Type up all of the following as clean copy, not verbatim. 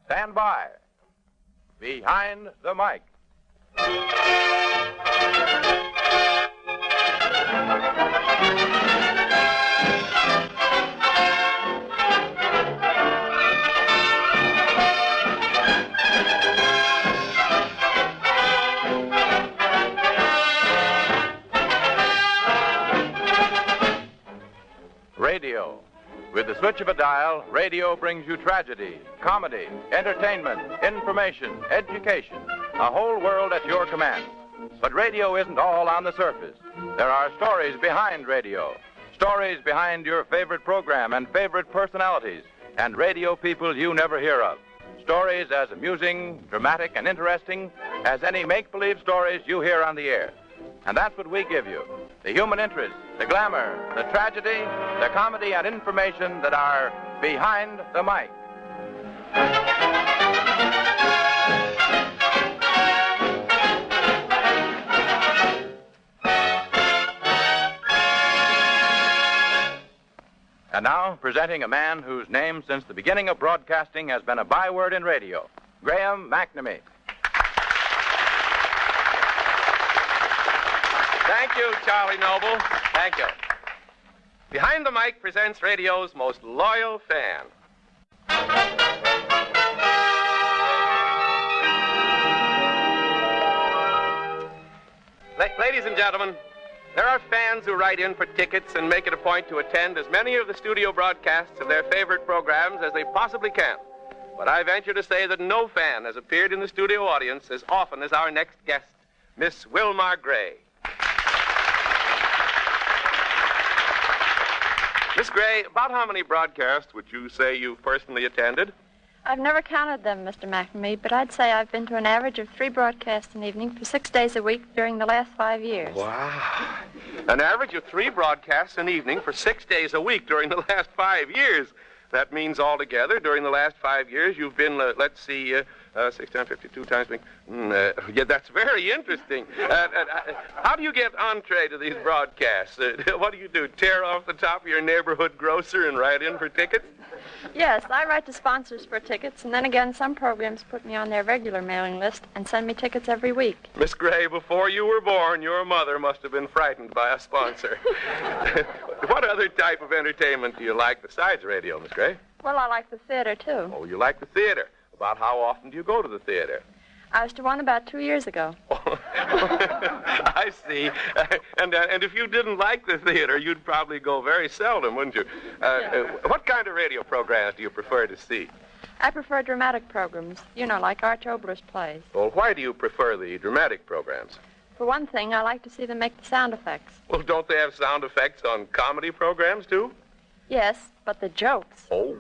Stand by. Behind the Mic. Radio. With the switch of a dial, radio brings you tragedy, comedy, entertainment, information, education, a whole world at your command. But radio isn't all on the surface. There are stories behind radio, stories behind your favorite program and favorite personalities, and radio people you never hear of. Stories as amusing, dramatic, and interesting as any make-believe stories you hear on the air. And that's what we give you. The human interest, the glamour, the tragedy, the comedy, and information that are behind the mic. And now, presenting a man whose name since the beginning of broadcasting has been a byword in radio, Graham McNamee. Thank you, Charlie Noble. Thank you. Behind the Mic presents radio's most loyal fan. Ladies and gentlemen, there are fans who write in for tickets and make it a point to attend as many of the studio broadcasts of their favorite programs as they possibly can. But I venture to say that no fan has appeared in the studio audience as often as our next guest, Miss Wilmar Gray. Miss Gray, about how many broadcasts would you say you've personally attended? I've never counted them, Mr. McNamee, but I'd say I've been to an average of 3 broadcasts an evening for 6 days a week during the last 5 years. Wow. An average of 3 broadcasts an evening for 6 days a week during the last 5 years. That means altogether, during the last 5 years, you've been, 6 times 52 times... yeah, that's very interesting. How do you get entree to these broadcasts? What do? Tear off the top of your neighborhood grocer and write in for tickets? Yes, I write to sponsors for tickets, and then again, some programs put me on their regular mailing list and send me tickets every week. Miss Gray, before you were born, your mother must have been frightened by a sponsor. What other type of entertainment do you like besides radio, Miss Gray? Well, I like the theater, too. Oh, you like the theater. About how often do you go to the theater? I was to one about 2 years ago. I see. And if you didn't like the theater, you'd probably go very seldom, wouldn't you? What kind of radio programs do you prefer to see? I prefer dramatic programs, like Arch Obler's plays. Well, why do you prefer the dramatic programs? For one thing, I like to see them make the sound effects. Well, don't they have sound effects on comedy programs, too? Yes, but the jokes. Oh.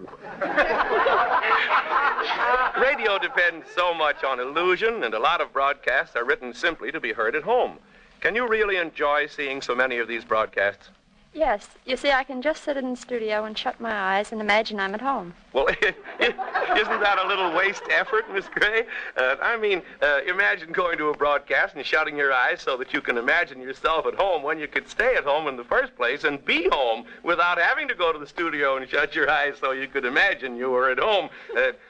Radio depends so much on illusion, and a lot of broadcasts are written simply to be heard at home. Can you really enjoy seeing so many of these broadcasts? Yes. You see, I can just sit in the studio and shut my eyes and imagine I'm at home. Well, isn't that a little waste effort, Miss Gray? Imagine going to a broadcast and shutting your eyes so that you can imagine yourself at home when you could stay at home in the first place and be home without having to go to the studio and shut your eyes so you could imagine you were at home.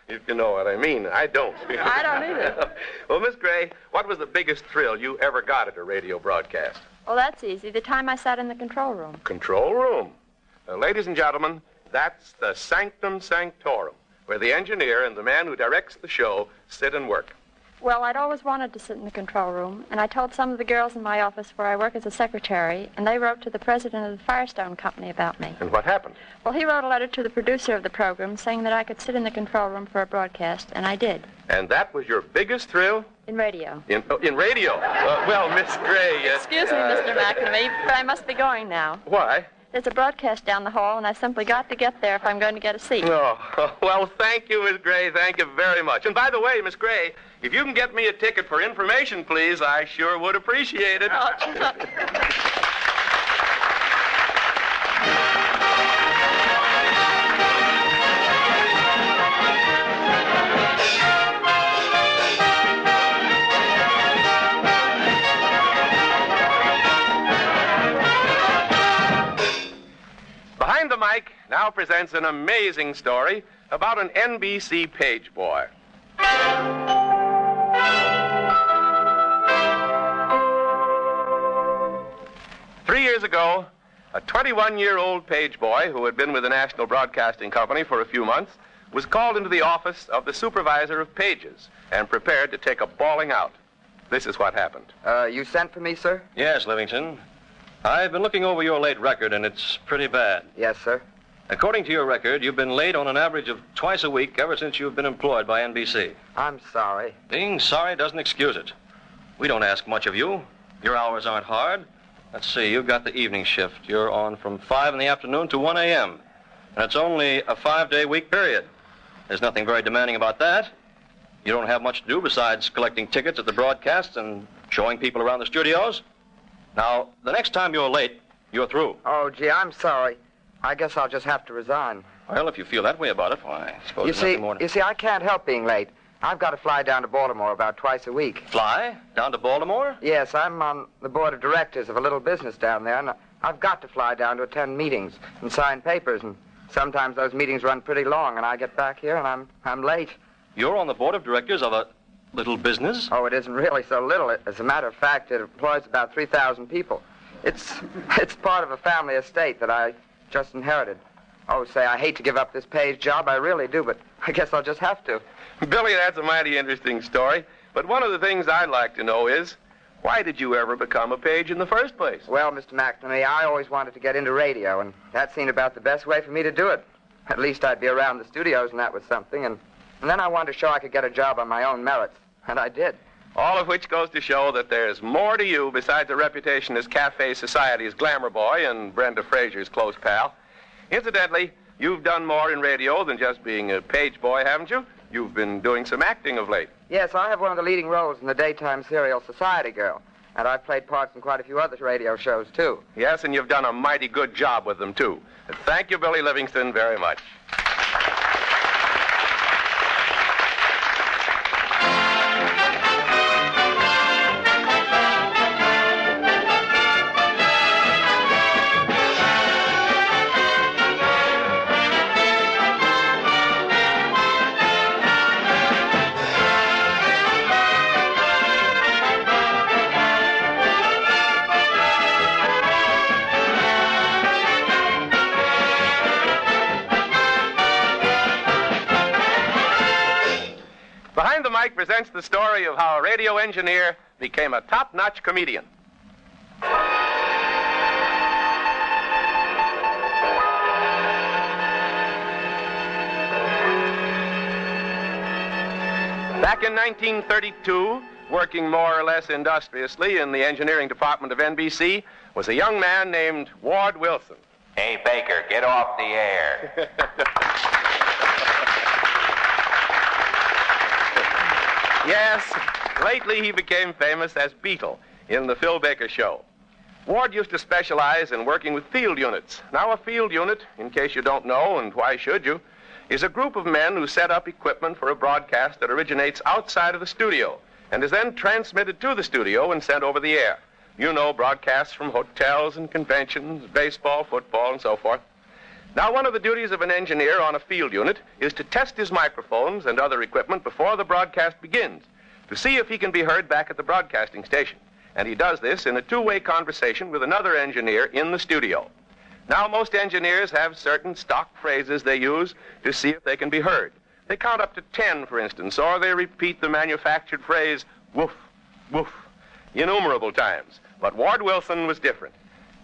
If you know what I mean. I don't. I don't either. Well, Miss Gray, what was the biggest thrill you ever got at a radio broadcast? Oh, that's easy. The time I sat in the control room. Control room? Ladies and gentlemen, that's the sanctum sanctorum, where the engineer and the man who directs the show sit and work. Well, I'd always wanted to sit in the control room, and I told some of the girls in my office where I work as a secretary, and they wrote to the president of the Firestone Company about me. And what happened? Well, he wrote a letter to the producer of the program saying that I could sit in the control room for a broadcast, and I did. And that was your biggest thrill? In radio. In radio? Well, Miss Gray... Excuse me, Mr. McNamee, but I must be going now. Why? There's a broadcast down the hall, and I simply got to get there if I'm going to get a seat. Oh, well, thank you, Miss Gray. Thank you very much. And by the way, Miss Gray, if you can get me a ticket for information, please, I sure would appreciate it. Oh. Behind the Mic now presents an amazing story about an NBC page boy. Years ago, a 21-year-old page boy who had been with the National Broadcasting Company for a few months was called into the office of the supervisor of pages and prepared to take a bawling out. This is what happened. You sent for me, sir? Yes, Livingston. I've been looking over your late record, and it's pretty bad. Yes, sir. According to your record, you've been late on an average of twice a week ever since you've been employed by NBC. I'm sorry. Being sorry doesn't excuse it. We don't ask much of you. Your hours aren't hard. Let's see, you've got the evening shift. You're on from 5 in the afternoon to 1 a.m. And it's only a 5-day week period. There's nothing very demanding about that. You don't have much to do besides collecting tickets at the broadcasts and showing people around the studios. Now, the next time you're late, you're through. Oh, gee, I'm sorry. I guess I'll just have to resign. Well, if you feel that way about it, why, I suppose there's nothing more to... You see, I can't help being late. I've got to fly down to Baltimore about twice a week. Fly? Down to Baltimore? Yes, I'm on the board of directors of a little business down there, and I've got to fly down to attend meetings and sign papers, and sometimes those meetings run pretty long, and I get back here, and I'm late. You're on the board of directors of a little business? Oh, it isn't really so little. As a matter of fact, it employs about 3,000 people. It's part of a family estate that I just inherited. Oh, say, I hate to give up this page job, I really do, but I guess I'll just have to. Billy, that's a mighty interesting story. But one of the things I'd like to know is, why did you ever become a page in the first place? Well, Mr. McNamee, I always wanted to get into radio, and that seemed about the best way for me to do it. At least I'd be around the studios, and that was something. And then I wanted to show I could get a job on my own merits, and I did. All of which goes to show that there's more to you besides a reputation as Cafe Society's glamour boy and Brenda Fraser's close pal. Incidentally, you've done more in radio than just being a page boy, haven't you? You've been doing some acting of late. Yes, I have one of the leading roles in the daytime serial Society Girl. And I've played parts in quite a few other radio shows, too. Yes, and you've done a mighty good job with them, too. Thank you, Billy Livingston, very much. Presents the story of how a radio engineer became a top-notch comedian. Back in 1932, working more or less industriously in the engineering department of NBC, was a young man named Ward Wilson. Hey, Baker, get off the air. Yes, lately he became famous as Beetle in the Phil Baker Show. Ward used to specialize in working with field units. Now, a field unit, in case you don't know, and why should you, is a group of men who set up equipment for a broadcast that originates outside of the studio and is then transmitted to the studio and sent over the air. You know, broadcasts from hotels and conventions, baseball, football, and so forth. Now, one of the duties of an engineer on a field unit is to test his microphones and other equipment before the broadcast begins to see if he can be heard back at the broadcasting station. And he does this in a two-way conversation with another engineer in the studio. Now, most engineers have certain stock phrases they use to see if they can be heard. They count up to 10, for instance, or they repeat the manufactured phrase, woof, woof, innumerable times. But Ward Wilson was different.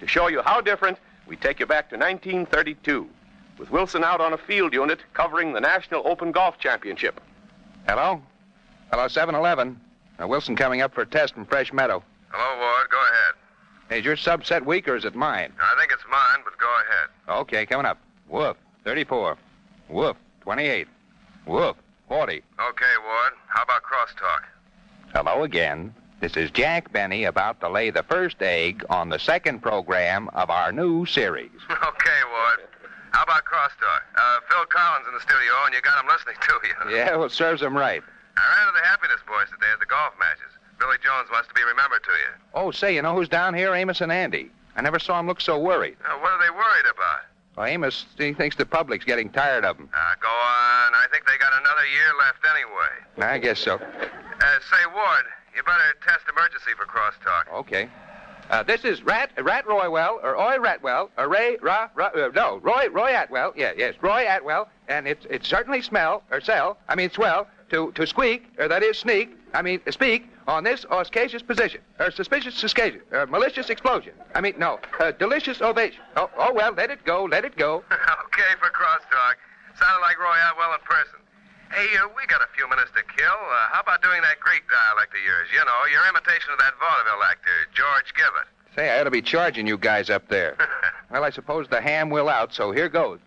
To show you how different, we take you back to 1932, with Wilson out on a field unit covering the National Open Golf Championship. Hello? Hello, 7-Eleven. Wilson coming up for a test from Fresh Meadow. Hello, Ward. Go ahead. Is your subset weak or is it mine? I think it's mine, but go ahead. Okay, coming up. Woof, 34. Woof, 28. Woof, 40. Okay, Ward. How about crosstalk? Hello again. This is Jack Benny about to lay the first egg on the second program of our new series. Okay, Ward. How about crosstalk? Phil Collins in the studio, and you got him listening to you. Yeah, well, it serves him right. I ran into the Happiness Boys today at the golf matches. Billy Jones wants to be remembered to you. Oh, say, you know who's down here? Amos and Andy. I never saw him look so worried. What are they worried about? Well, Amos, he thinks the public's getting tired of him. Go on. I think they got another a year left anyway. I guess so. Say, Ward, you better test emergency for crosstalk. Okay. This is Rat Roywell, or Roy Ratwell, or Roy Atwell. Yes, Roy Atwell, and it's certainly swell, to squeak, or that is speak, on this auspicious position, or suspicious occasion, or malicious explosion. Delicious ovation. Oh, well, let it go. Okay for crosstalk. Sounded like Roy Atwell in person. Hey, we got a few minutes to kill. How about doing that Greek dialect of yours? You know, your imitation of that vaudeville actor, George Gibbet. Say, I ought to be charging you guys up there. Well, I suppose the ham will out, so here goes.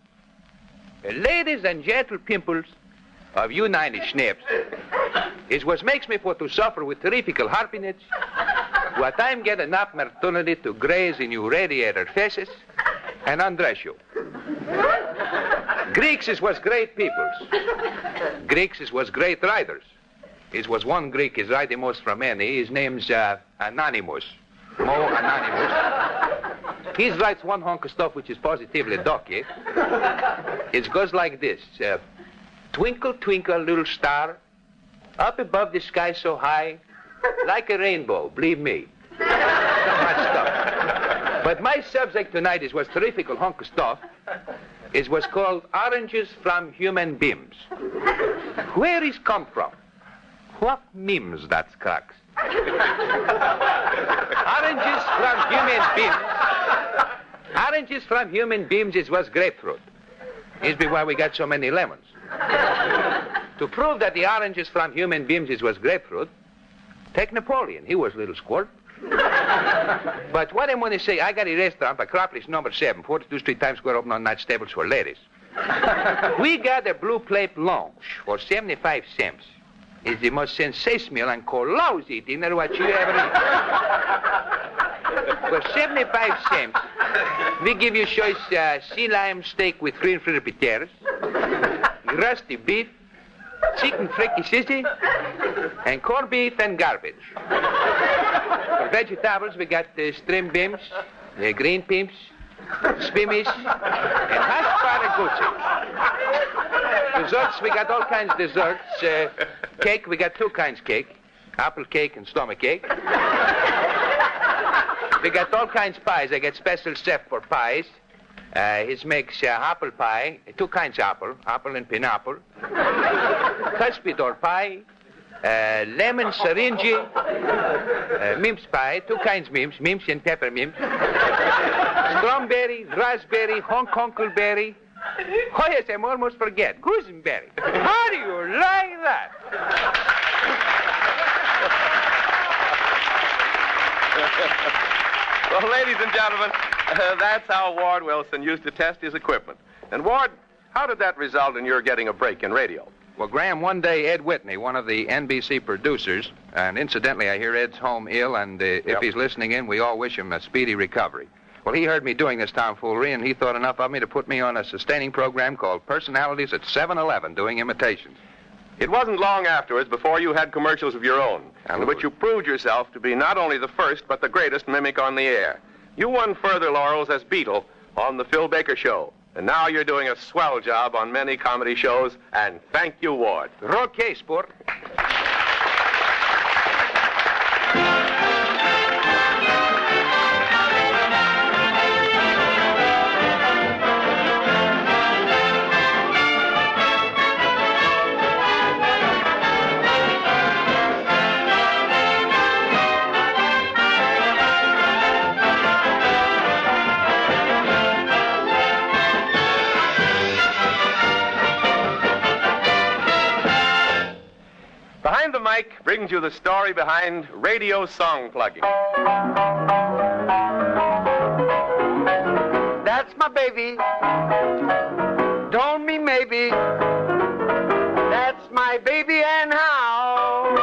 Ladies and gentle pimples of United Schnaps, it what makes me for to suffer with terrifical harpinage, what I'm get an opportunity to graze in you radiator faces and undress you. Greeks is was great peoples. Greeks is was great writers. It was one Greek is writing most from any. His name's Anonymous. Mo Anonymous. He writes one hunk of stuff which is positively docky. It goes like this. Twinkle, twinkle, little star, up above the sky so high, like a rainbow, believe me. So much stuff. But my subject tonight is was terrific hunk of stuff. It was called Oranges from Human Beams. Where is come from? What memes that's cracks? Oranges from human beams. Oranges from human beams, it was grapefruit. It's be why we got so many lemons. To prove that the oranges from human beams, it was grapefruit, take Napoleon. He was a little squirt. But what I'm going to say, I got a restaurant, Acropolis number 7, 42nd Street, Times Square, open on night stables for ladies. We got a blue plate lunch for 75 cents. It's the most sensational and colossal dinner what you ever eat. For 75 cents, we give you choice sea lime steak with green fritter potatoes, rusty beef, chicken fricassee, and corned beef and garbage. For vegetables, we got string beans, green beans, spinach, and asparagus. Desserts, we got all kinds of desserts. Cake, we got two kinds of cake. Apple cake and stomach cake. We got all kinds of pies. I got special chef for pies. He makes apple pie, two kinds of apple and pineapple. Cuspidor pie, lemon syringe, mince pie, two kinds of mince and pepper mince. Strawberry, raspberry, huckleberry. Oh, yes, I'm almost forget. Gooseberry. How do you like that? Well, ladies and gentlemen, that's how Ward Wilson used to test his equipment. And, Ward, how did that result in your getting a break in radio? Well, Graham, one day Ed Whitney, one of the NBC producers, and incidentally, I hear Ed's home ill, and if he's listening in, we all wish him a speedy recovery. Well, he heard me doing this tomfoolery, and he thought enough of me to put me on a sustaining program called Personalities at 7-Eleven, doing imitations. It wasn't long afterwards before you had commercials of your own, in which you proved yourself to be not only the first, but the greatest mimic on the air. You won further laurels as Beetle on The Phil Baker Show. And now you're doing a swell job on many comedy shows, and thank you, Ward. Okay, sport. Behind the Mic brings you the story behind radio song plugging. That's my baby. Don't me maybe. That's my baby and how.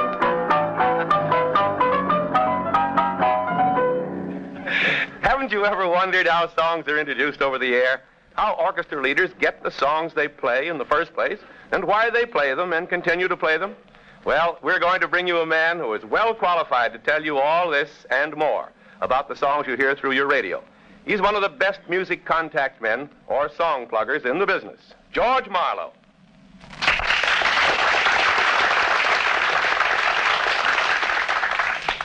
Haven't you ever wondered how songs are introduced over the air? How orchestra leaders get the songs they play in the first place, and why they play them and continue to play them? Well, we're going to bring you a man who is well qualified to tell you all this and more about the songs you hear through your radio. He's one of the best music contact men or song pluggers in the business, George Marlowe.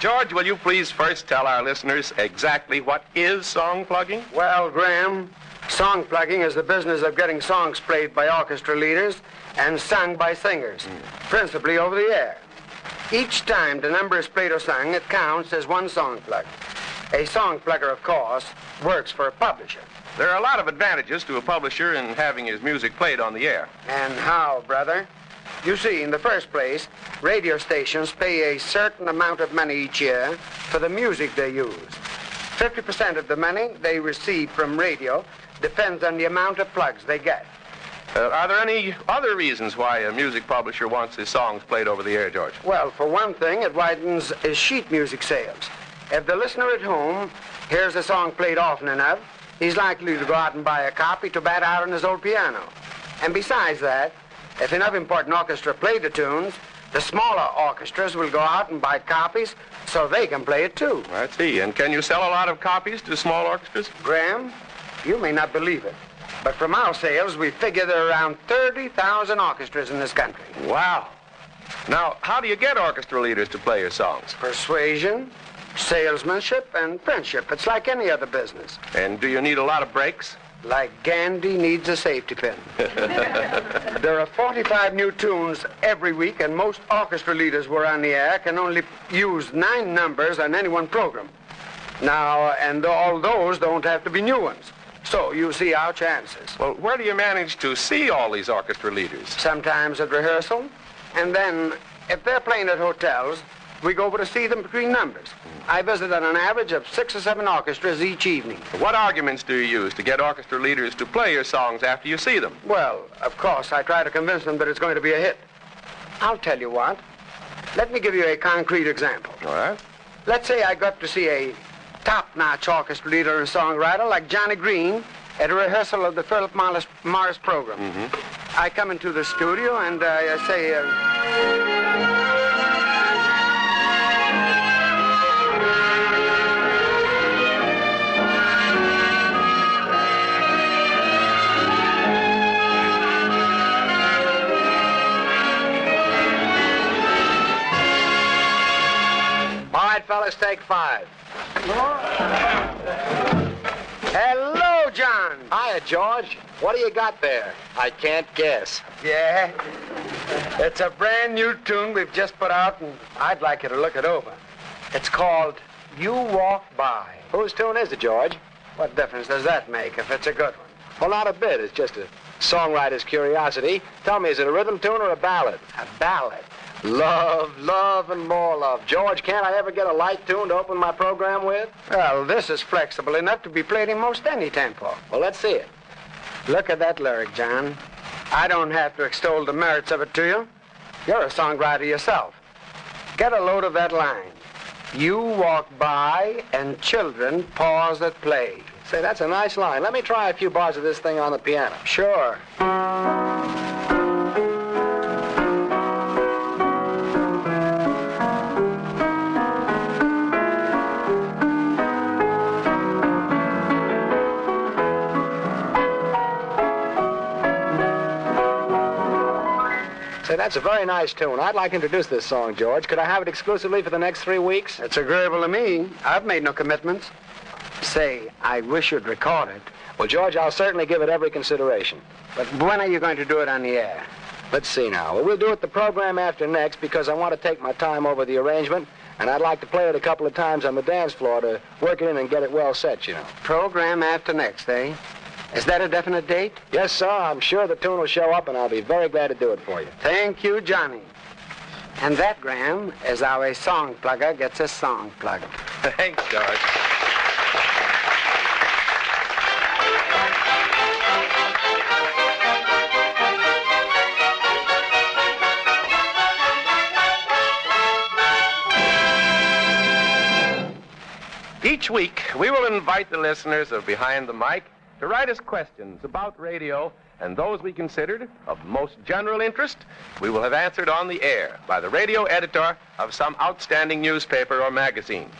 George, will you please first tell our listeners exactly what is song plugging? Well, Graham, song plugging is the business of getting songs played by orchestra leaders and sung by singers, principally over the air. Each time the number is played or sung, it counts as one song plug. A song plugger, of course, works for a publisher. There are a lot of advantages to a publisher in having his music played on the air. And how, brother? You see, in the first place, radio stations pay a certain amount of money each year for the music they use. 50% of the money they receive from radio depends on the amount of plugs they get. Are there any other reasons why a music publisher wants his songs played over the air, George? Well, for one thing, it widens his sheet music sales. If the listener at home hears a song played often enough, he's likely to go out and buy a copy to bat out on his old piano. And besides that, if enough important orchestra play the tunes, the smaller orchestras will go out and buy copies so they can play it too. I see. And can you sell a lot of copies to small orchestras? Graham, you may not believe it, but from our sales, we figure there are around 30,000 orchestras in this country. Wow. Now, how do you get orchestra leaders to play your songs? Persuasion, salesmanship, and friendship. It's like any other business. And do you need a lot of breaks? Like Gandhi needs a safety pin. There are 45 new tunes every week, and most orchestra leaders who are on the air can only use 9 numbers on any one program. Now, and all those don't have to be new ones. So you see our chances. Well, where do you manage to see all these orchestra leaders? Sometimes at rehearsal, and then if they're playing at hotels, we go over to see them between numbers. I visit on an average of 6 or 7 orchestras each evening. What arguments do you use to get orchestra leaders to play your songs after you see them? Well, of course, I try to convince them that it's going to be a hit. I'll tell you what. Let me give you a concrete example. All right. Let's say I got to see a top-notch orchestra leader and songwriter like Johnny Green at a rehearsal of the Philip Morris program. I come into the studio and I say... All right, fellas, take 5. Hello, John. Hiya, George. What do you got there? I can't guess. Yeah. It's a brand new tune we've just put out, and I'd like you to look it over. It's called You Walk By. Whose tune is it, George? What difference does that make if it's a good one? Well, not a bit. It's just a songwriter's curiosity. Tell me, is it a rhythm tune or a ballad? A ballad. Love, love, and more love. George, can't I ever get a light tune to open my program with? Well, this is flexible enough to be played in most any tempo. Well, let's see it. Look at that lyric, John. I don't have to extol the merits of it to you. You're a songwriter yourself. Get a load of that line. You walk by and children pause at play. Say, that's a nice line. Let me try a few bars of this thing on the piano. Sure. Say, that's a very nice tune. I'd like to introduce this song, George. Could I have it exclusively for the next 3 weeks? It's agreeable to me. I've made no commitments. Say, I wish you'd record it. Well, George, I'll certainly give it every consideration. But when are you going to do it on the air? Let's see now. Well, we'll do it the program after next because I want to take my time over the arrangement, and I'd like to play it a couple of times on the dance floor to work it in and get it well set, you know. Program after next, eh? Is that a definite date? Yes, sir. I'm sure the tune will show up, and I'll be very glad to do it for you. Thank you, Johnny. And that, Graham, is how a song plugger gets a song plugged. Thanks, George. Each week, we will invite the listeners of Behind the Mic to write us questions about radio and those we considered of most general interest we will have answered on the air by the radio editor of some outstanding newspaper or magazine.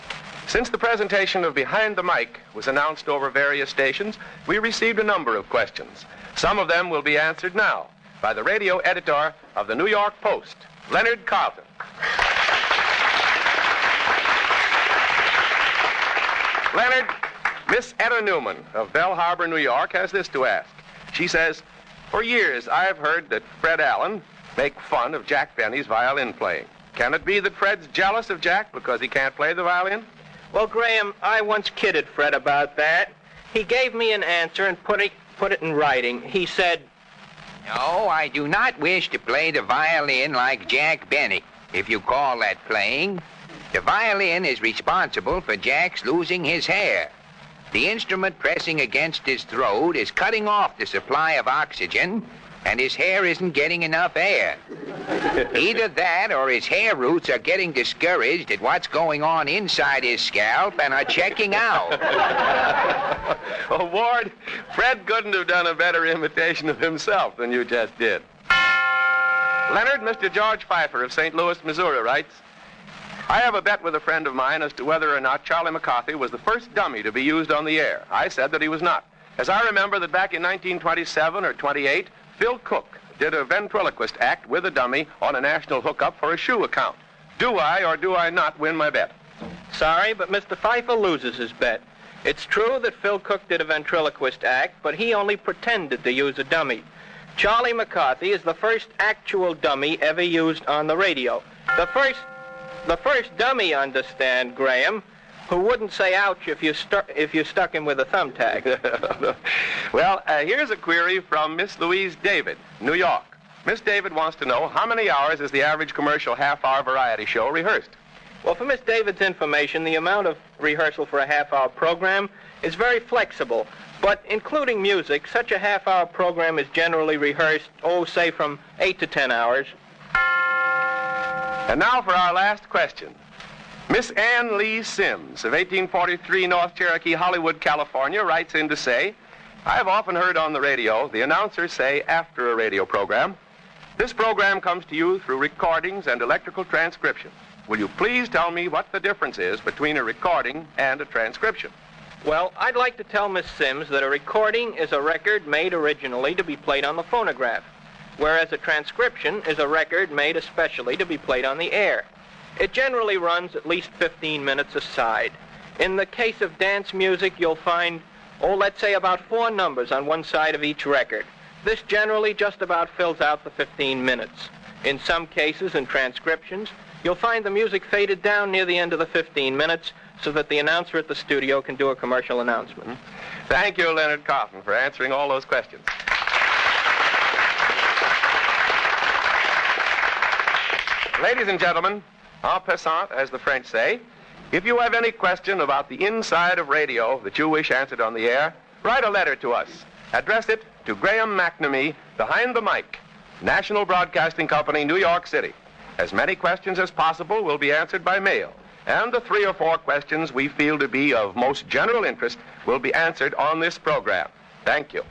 Since the presentation of Behind the Mic was announced over various stations, we received a number of questions. Some of them will be answered now by the radio editor of the New York Post, Leonard Carlton. Leonard, Miss Etta Newman of Bell Harbor, New York, has this to ask. She says, for years I've heard that Fred Allen make fun of Jack Benny's violin playing. Can it be that Fred's jealous of Jack because he can't play the violin? Well, Graham, I once kidded Fred about that. He gave me an answer and put it in writing. He said, No, I do not wish to play the violin like Jack Benny, if you call that playing. The violin is responsible for Jack's losing his hair. The instrument pressing against his throat is cutting off the supply of oxygen, and his hair isn't getting enough air. Either that or his hair roots are getting discouraged at what's going on inside his scalp and are checking out. Oh, Ward, Fred couldn't have done a better imitation of himself than you just did. Leonard, Mr. George Pfeiffer of St. Louis, Missouri, writes, I have a bet with a friend of mine as to whether or not Charlie McCarthy was the first dummy to be used on the air. I said that he was not. As I remember that back in 1927 or 28, Phil Cook did a ventriloquist act with a dummy on a national hookup for a shoe account. Do I or do I not win my bet? Sorry, but Mr. Pfeiffer loses his bet. It's true that Phil Cook did a ventriloquist act, but he only pretended to use a dummy. Charlie McCarthy is the first actual dummy ever used on the radio. The first dummy, understand, Graham, who wouldn't say ouch if you stuck him with a thumbtack. Well, here's a query from Miss Louise David, New York. Miss David wants to know how many hours is the average commercial half-hour variety show rehearsed? Well, for Miss David's information, the amount of rehearsal for a half-hour program is very flexible. But including music, such a half-hour program is generally rehearsed, say from 8 to 10 hours. And now for our last question. Miss Ann Lee Sims of 1843 North Cherokee, Hollywood, California, writes in to say, I've often heard on the radio the announcers say after a radio program, this program comes to you through recordings and electrical transcription. Will you please tell me what the difference is between a recording and a transcription? Well, I'd like to tell Miss Sims that a recording is a record made originally to be played on the phonograph, whereas a transcription is a record made especially to be played on the air. It generally runs at least 15 minutes a side. In the case of dance music, you'll find, let's say about 4 numbers on one side of each record. This generally just about fills out the 15 minutes. In some cases, in transcriptions, you'll find the music faded down near the end of the 15 minutes so that the announcer at the studio can do a commercial announcement. Thank you, Leonard Coffin, for answering all those questions. Ladies and gentlemen, en passant, as the French say, if you have any question about the inside of radio that you wish answered on the air, write a letter to us. Address it to Graham McNamee, Behind the Mic, National Broadcasting Company, New York City. As many questions as possible will be answered by mail, and the 3 or 4 questions we feel to be of most general interest will be answered on this program. Thank you.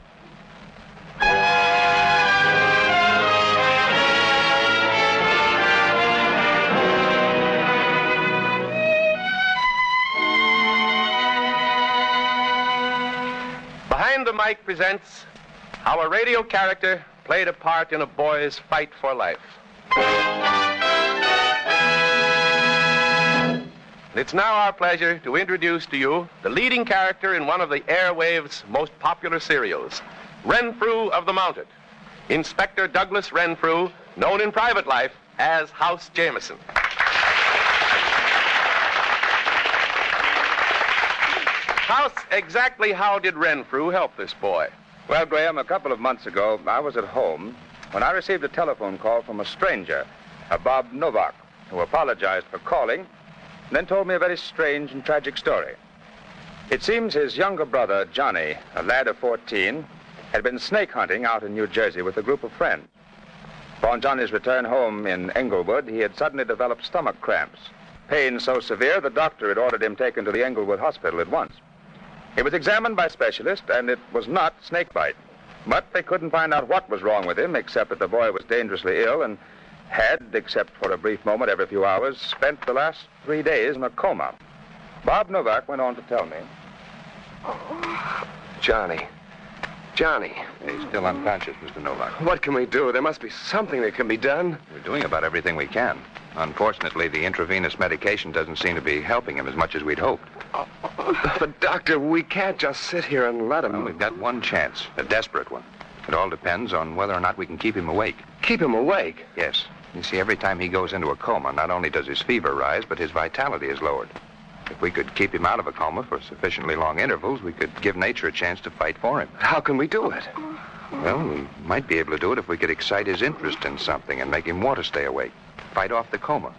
Behind the Mic presents how a radio character played a part in a boy's fight for life. It's now our pleasure to introduce to you the leading character in one of the airwave's most popular serials, Renfrew of the Mounted, Inspector Douglas Renfrew, known in private life as House Jameson. House, exactly how did Renfrew help this boy? Well, Graham, a couple of months ago, I was at home when I received a telephone call from a stranger, a Bob Novak, who apologized for calling and then told me a very strange and tragic story. It seems his younger brother, Johnny, a lad of 14, had been snake hunting out in New Jersey with a group of friends. Upon Johnny's return home in Englewood, he had suddenly developed stomach cramps. Pain so severe, the doctor had ordered him taken to the Englewood hospital at once. He was examined by specialists, and it was not snake bite. But they couldn't find out what was wrong with him, except that the boy was dangerously ill and had, except for a brief moment every few hours, spent the last 3 days in a coma. Bob Novak went on to tell me. Johnny. He's still unconscious, Mr. Novak. What can we do? There must be something that can be done. We're doing about everything we can. Unfortunately, the intravenous medication doesn't seem to be helping him as much as we'd hoped. But, Doctor, we can't just sit here and let him. Well, we've got one chance, a desperate one. It all depends on whether or not we can keep him awake. Keep him awake? Yes. You see, every time he goes into a coma, not only does his fever rise, but his vitality is lowered. If we could keep him out of a coma for sufficiently long intervals, we could give nature a chance to fight for him. How can we do it? Well, we might be able to do it if we could excite his interest in something and make him want to stay awake. Fight off the coma.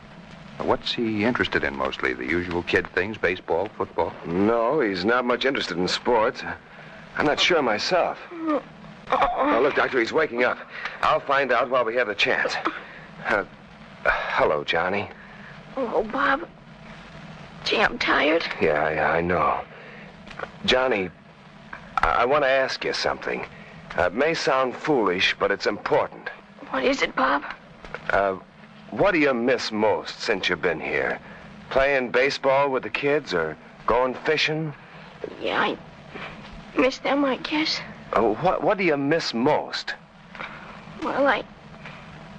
What's he interested in mostly? The usual kid things, baseball, football? No, he's not much interested in sports. I'm not sure myself. Oh, look, Doctor, he's waking up. I'll find out while we have the chance. Hello, Johnny. Oh, Bob. Gee, I'm tired. Yeah, I know. Johnny, I want to ask you something. It may sound foolish, but it's important. What is it, Bob? What do you miss most since you've been here? Playing baseball with the kids or going fishing? Yeah, I miss them, I guess. What do you miss most? Well,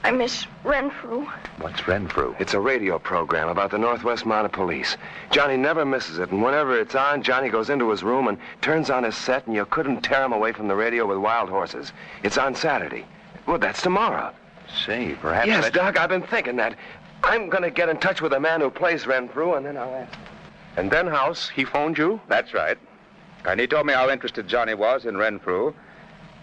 I miss Renfrew. What's Renfrew? It's a radio program about the Northwest Mounted Police. Johnny never misses it, and whenever it's on, Johnny goes into his room and turns on his set, and you couldn't tear him away from the radio with wild horses. It's on Saturday. Well, that's tomorrow. Say, perhaps... Yes, Doc, I've been thinking that. I'm going to get in touch with the man who plays Renfrew, and then I'll ask him. And then, House, he phoned you? That's right. And he told me how interested Johnny was in Renfrew.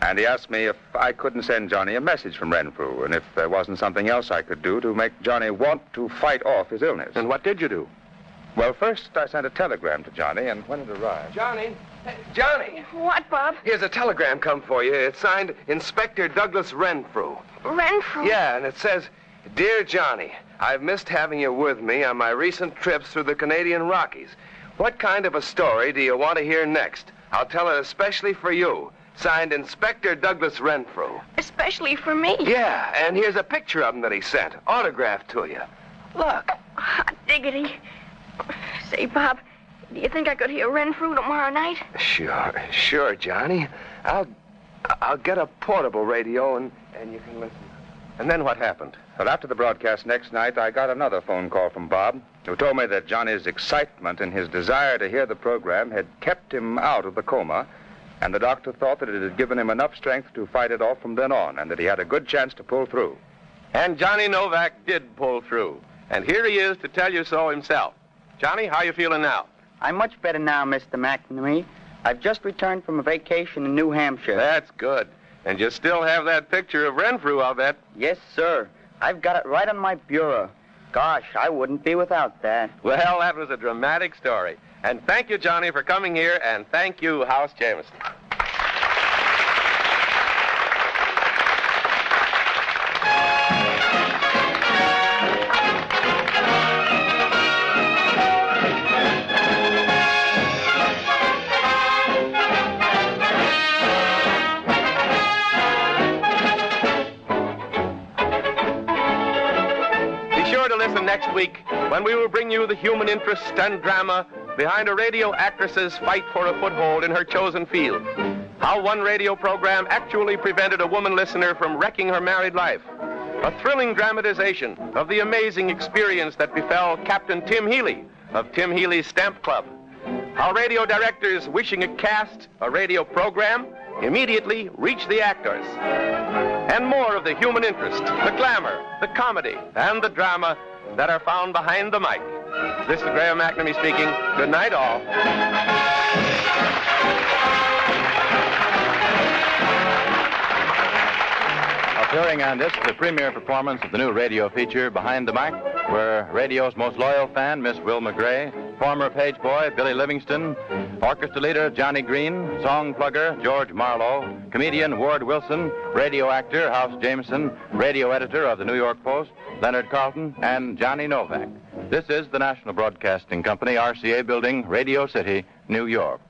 And he asked me if I couldn't send Johnny a message from Renfrew, and if there wasn't something else I could do to make Johnny want to fight off his illness. And what did you do? Well, first I sent a telegram to Johnny, and when it arrived... Johnny! Hey, Johnny! What, Bob? Here's a telegram come for you. It's signed Inspector Douglas Renfrew. Renfrew? Yeah, and it says, Dear Johnny, I've missed having you with me on my recent trips through the Canadian Rockies. What kind of a story do you want to hear next? I'll tell it especially for you. Signed Inspector Douglas Renfrew. Especially for me? Yeah, and here's a picture of him that he sent, autographed to you. Look. Hot diggity. Say, Bob, do you think I could hear Renfrew tomorrow night? Sure, Johnny. I'll get a portable radio and you can listen. And then what happened? Well, after the broadcast next night, I got another phone call from Bob, who told me that Johnny's excitement and his desire to hear the program had kept him out of the coma, and the doctor thought that it had given him enough strength to fight it off from then on, and that he had a good chance to pull through. And Johnny Novak did pull through. And here he is to tell you so himself. Johnny, how you feeling now? I'm much better now, Mr. McNamee. I've just returned from a vacation in New Hampshire. That's good. And you still have that picture of Renfrew, I'll bet. Yes, sir. I've got it right on my bureau. Gosh, I wouldn't be without that. Well, that was a dramatic story. And thank you, Johnny, for coming here, and thank you, House Jameson. Next week, when we will bring you the human interest and drama behind a radio actress's fight for a foothold in her chosen field. How one radio program actually prevented a woman listener from wrecking her married life. A thrilling dramatization of the amazing experience that befell Captain Tim Healy of Tim Healy's Stamp Club. How radio directors wishing to cast a radio program immediately reach the actors. And more of the human interest, the glamour, the comedy, and the drama that are found behind the mic. This is Graham McNamee speaking. Good night, all. Appearing on this is the premiere performance of the new radio feature, Behind the Mic, where radio's most loyal fan, Miss Wilma Gray, former page boy, Billy Livingston, orchestra leader, Johnny Green, song plugger, George Marlowe, comedian, Ward Wilson, radio actor, House Jameson, radio editor of the New York Post, Leonard Carlton, and Johnny Novak. This is the National Broadcasting Company, RCA Building, Radio City, New York.